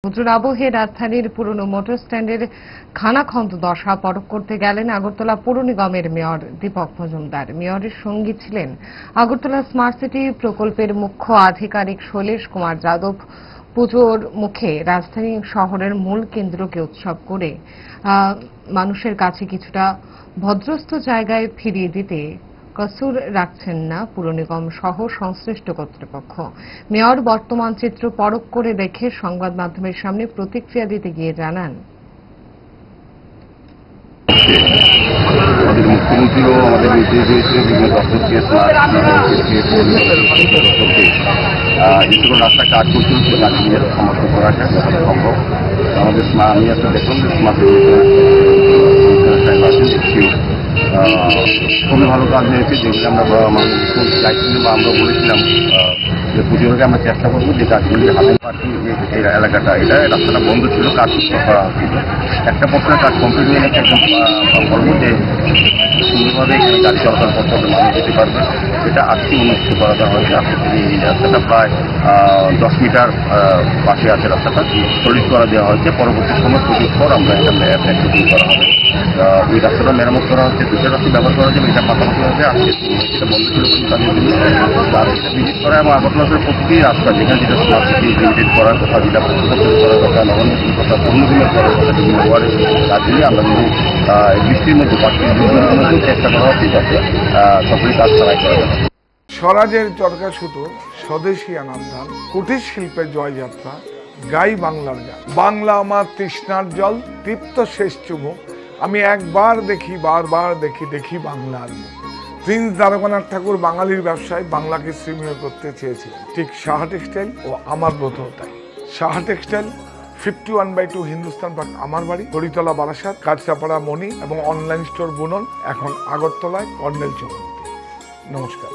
সমুদ্র আবহে রাজধানীর পুরনো মোটর স্ট্যান্ডের খানাখন্দ দশা পরখ করতে গেলেন আগরতলা পৌর নিগমের মেয়র দীপক মজুমদার। মেয়রের সঙ্গী ছিলেন আগরতলা স্মার্ট সিটি প্রকল্পের মুখ্য আধিকারিক শৈলেশ কুমার যাদব। পুজোর মুখে রাজধানী শহরের মূল কেন্দ্রকে উৎসব করে মানুষের কাছে কিছুটা ভদ্রস্থ জায়গায় ফিরিয়ে দিতে কসুর রাখছেন না পুর নিগম সহ সংশ্লিষ্ট কর্তৃপক্ষ। মেয়র বর্তমান চিত্র পরখ করে দেখে সংবাদ মাধ্যমের সামনে প্রতিক্রিয়া দিতে গিয়ে জানান, আমাদের মুখ্যমন্ত্রীও আমাদের নির্দেশ দিয়েছিলেন বিভিন্ন দপ্তরকে যেগুলো রাস্তায় কাজ করছিল সেই কাজগুলো সমাপ্ত করা যায় যত সম্ভব। আমাদের আমি একটা দেখলাম যে স্মার্ট খুবই ভালো কাজ হয়েছে, যেগুলো আমরা চাইছিলাম বা আমরা বলেছিলাম যে পুজোর আগে আমরা চেষ্টা করবো যে কাজগুলি হাতের পার্কিং এই এলাকাটা এটা রাস্তাটা বন্ধ ছিল, কাজ করা হচ্ছিল। একটা পক্ষের কাজ কমপ্লিট হয়ে গেছে, একদম বলবো যে সুন্দরভাবে এখানে গাড়ি চলাচল করতে হবে, মানুষ যেতে পারবে। এটা আজকে উন্নতি করা দেওয়া হয়েছে। আজকে এই রাস্তাটা প্রায় 10 মিটার পাশে আছে, রাস্তাটা সলিড করা দেওয়া হয়েছে। পরবর্তী সময় পুজোর পর আমরা এখানে শুটিং করা হবে। ওই রাস্তাটা মেরামত করা হচ্ছে, দুটো রাস্তা ব্যবহার করা যাবে, এটা পাশাপাশি হবে। আজকে সেটা বন্ধ ছিল কাজের জন্য তার এটা ভিজিট করা এবং আগরতলার প্রতিটি রাস্তা যেখানে যেটা স্মার্ট সিটি ভিজিট করার কথা, যেটা পরিবর্তন করার কথা, নগরায়ণের কথা, অন্যদিনের করার কথা, বিভিন্ন ওয়ার্ডের কাজগুলি আমরা যদি বৃষ্টির মধ্যে মধ্যে চেষ্টা করা হচ্ছে যাতে সকলেই কাজ চালাই করা যায়। স্বরাজের চরকা সুতো, স্বদেশী আনান্দান, কুটির শিল্পের জয়যাত্রা, গাই বাংলার গান। বাংলা আমার তৃষ্ণার জল, তৃপ্ত শেষ চুমুক। আমি একবার দেখি, বারবার দেখি, দেখি বাংলার মুখ। প্রিন্স দ্বারকানাথ ঠাকুর বাঙালির ব্যবসায় বাংলাকে শ্রীময় করতে চেয়েছিলেন, ঠিক সাহা টেক্সটাইল ও আমার ব্রতও তাই। সাহা টেক্সটাইল 51/2 হিন্দুস্তান পার্ক আমার বাড়ি, হরিতলা বারাসাত, কাঁচরাপাড়া মণি এবং অনলাইন স্টোর বুনন এখন আগরতলায় কর্নেল চৌমুহনী। নমস্কার।